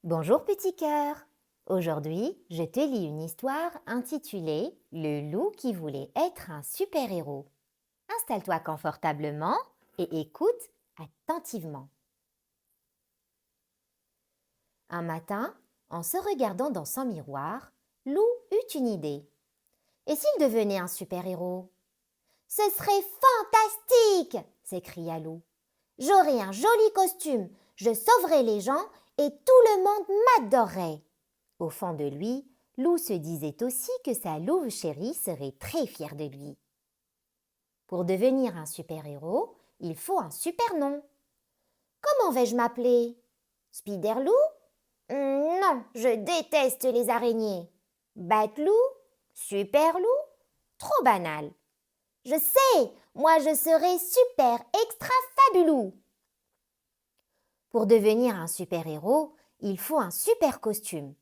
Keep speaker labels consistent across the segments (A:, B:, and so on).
A: Bonjour petit cœur. Aujourd'hui, je te lis une histoire intitulée Le loup qui voulait être un super-héros. Installe-toi confortablement et écoute attentivement. Un matin, en se regardant dans son miroir, Loup eut une idée. Et s'il devenait un super-héros? Ce serait fantastique! S'écria Loup. J'aurais un joli costume, je sauverais les gens et tout le monde m'adorerait. Au fond de lui, Loup se disait aussi que sa louve chérie serait très fière de lui. Pour devenir un super-héros, il faut un super nom. Comment vais-je m'appeler? Spiderlou? Non, je déteste les araignées. Batlou? Superlou? Trop banal. Je sais, moi je serai super extra fabulou. Pour devenir un super-héros, il faut un super costume.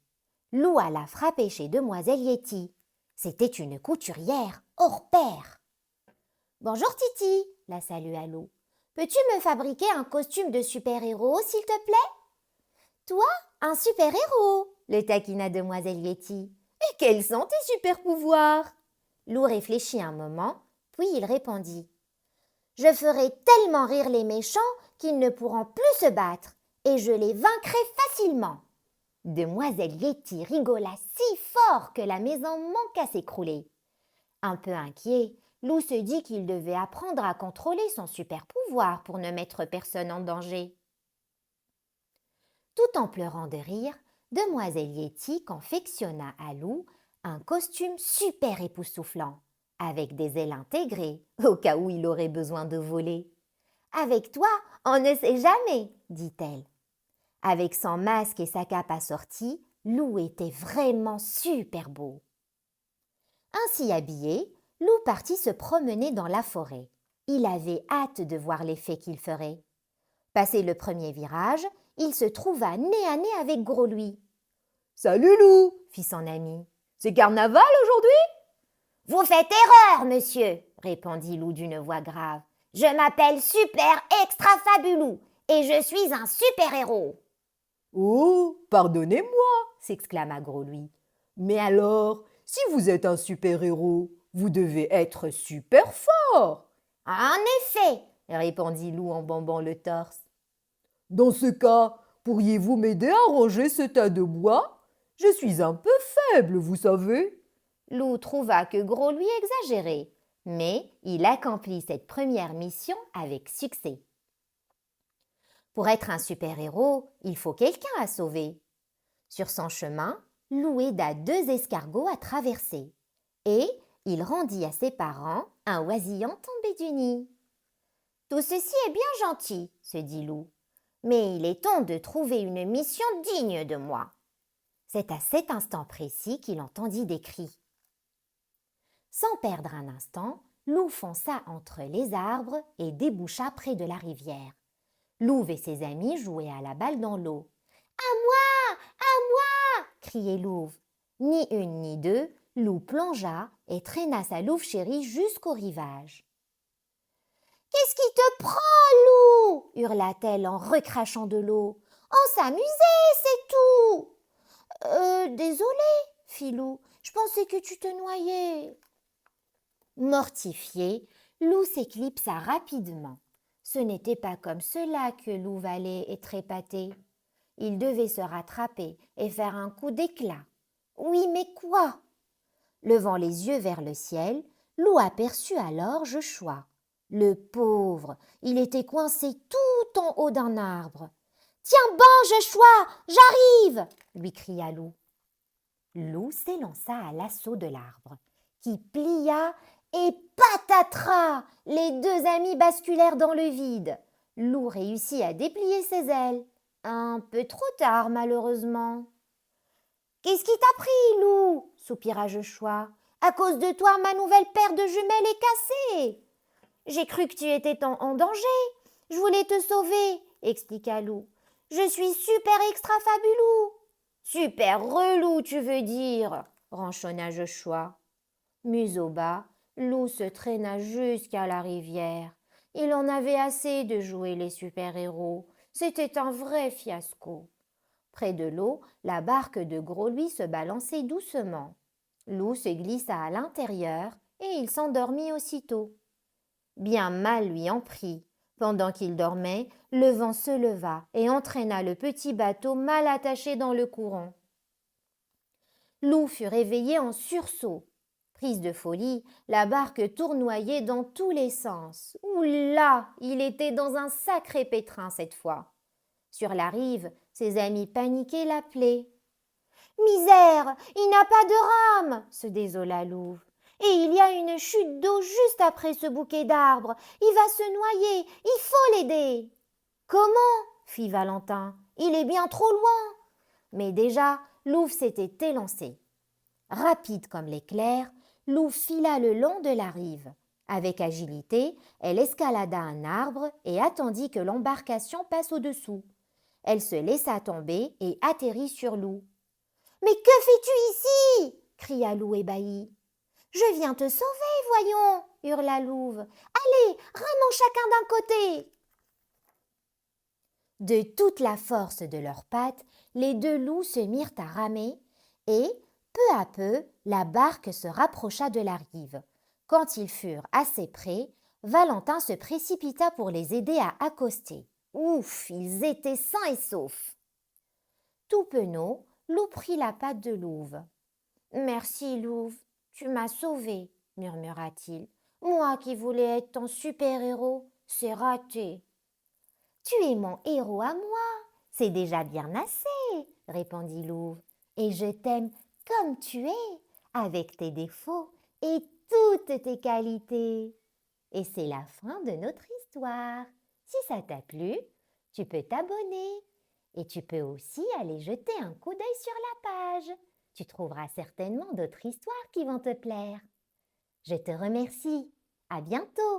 A: Lou alla frapper chez Demoiselle Yeti. C'était une couturière hors pair. Bonjour Titi, la salua Lou. Peux-tu me fabriquer un costume de super-héros, s'il te plaît? Toi, un super-héros, le taquina Demoiselle Yeti. Et quels sont tes super-pouvoirs? Lou réfléchit un moment, puis il répondit. Je ferai tellement rire les méchants qu'ils ne pourront plus se battre, et je les vaincrai facilement. Demoiselle Yeti rigola si fort que la maison manqua s'écrouler. Un peu inquiet, Lou se dit qu'il devait apprendre à contrôler son super pouvoir pour ne mettre personne en danger. Tout en pleurant de rire, Demoiselle Yeti confectionna à Lou un costume super époustouflant, avec des ailes intégrées, au cas où il aurait besoin de voler. Avec toi, on ne sait jamais, dit-elle. Avec son masque et sa cape assortie, Lou était vraiment super beau. Ainsi habillé, Lou partit se promener dans la forêt. Il avait hâte de voir l'effet qu'il ferait. Passé le premier virage, il se trouva nez à nez avec Gros Louis. Salut Lou, fit son ami. C'est carnaval aujourd'hui? Vous faites erreur, monsieur, répondit Lou d'une voix grave. Je m'appelle Super Extra Fabulou et je suis un super-héros.
B: Oh, pardonnez-moi, s'exclama Gros Louis. Mais alors, si vous êtes un super-héros, vous devez être super fort.
A: En effet, répondit Lou en bombant le torse.
B: Dans ce cas, pourriez-vous m'aider à ranger ce tas de bois? Je suis un peu faible, vous savez.
A: Lou trouva que Gros lui exagérait, mais il accomplit cette première mission avec succès. Pour être un super-héros, il faut quelqu'un à sauver. Sur son chemin, Lou aida deux escargots à traverser et il rendit à ses parents un oisillon tombé du nid. Tout ceci est bien gentil, se dit Lou, mais il est temps de trouver une mission digne de moi. C'est à cet instant précis qu'il entendit des cris. Sans perdre un instant, Lou fonça entre les arbres et déboucha près de la rivière. Louve et ses amis jouaient à la balle dans l'eau. À moi! À moi! Criait Louve. Ni une ni deux, Lou plongea et traîna sa louve chérie jusqu'au rivage. Qu'est-ce qui te prend, Lou? Hurla-t-elle en recrachant de l'eau. On s'amusait, c'est tout. Désolée, fit Lou. Je pensais que tu te noyais. Mortifié, Lou s'éclipsa rapidement. Ce n'était pas comme cela que Lou valait et trépatait. Il devait se rattraper et faire un coup d'éclat. Oui, mais quoi? Levant les yeux vers le ciel, Lou aperçut alors Joshua. Le pauvre, il était coincé tout en haut d'un arbre. Tiens bon, Joshua, j'arrive! Lui cria Lou. Lou s'élança à l'assaut de l'arbre, qui plia et patatras! Les deux amis basculèrent dans le vide. Lou réussit à déplier ses ailes. Un peu trop tard, malheureusement. Qu'est-ce qui t'a pris, Lou? Soupira Joshua. À cause de toi, ma nouvelle paire de jumelles est cassée. J'ai cru que tu étais en danger. Je voulais te sauver, expliqua Lou. Je suis super extra fabulou. Super relou, tu veux dire, ronchonna Joshua. Museau bas, Lou se traîna jusqu'à la rivière. Il en avait assez de jouer les super-héros. C'était un vrai fiasco. Près de l'eau, la barque de Gros Louis se balançait doucement. Lou se glissa à l'intérieur et il s'endormit aussitôt. Bien mal lui en prit. Pendant qu'il dormait, le vent se leva et entraîna le petit bateau mal attaché dans le courant. Lou fut réveillé en sursaut. Prise de folie, la barque tournoyait dans tous les sens. Oula, il était dans un sacré pétrin cette fois. Sur la rive, ses amis paniqués l'appelaient. « Misère, il n'a pas de rame !» se désola Louve. « Et il y a une chute d'eau juste après ce bouquet d'arbres. Il va se noyer, il faut l'aider !»« Comment ?» fit Valentin. « Il est bien trop loin !» Mais déjà, Louve s'était élancé. Rapide comme l'éclair, Louve fila le long de la rive. Avec agilité, elle escalada un arbre et attendit que l'embarcation passe au-dessous. Elle se laissa tomber et atterrit sur Lou. « Mais que fais-tu ici ?» cria Lou ébahi. « Je viens te sauver, voyons !» hurla Louve. « Allez, ramons chacun d'un côté !» De toute la force de leurs pattes, les deux loups se mirent à ramer et, peu à peu, la barque se rapprocha de la rive. Quand ils furent assez près, Valentin se précipita pour les aider à accoster. Ouf, ils étaient sains et saufs. Tout penaud, Lou prit la patte de Louve. « Merci, Louve, tu m'as sauvé, » murmura-t-il. « Moi qui voulais être ton super-héros, c'est raté. »« Tu es mon héros à moi, c'est déjà bien assez, » répondit Louve. « Et je t'aime comme tu es, avec tes défauts et toutes tes qualités. » Et c'est la fin de notre histoire. Si ça t'a plu, tu peux t'abonner et tu peux aussi aller jeter un coup d'œil sur la page. Tu trouveras certainement d'autres histoires qui vont te plaire. Je te remercie. À bientôt.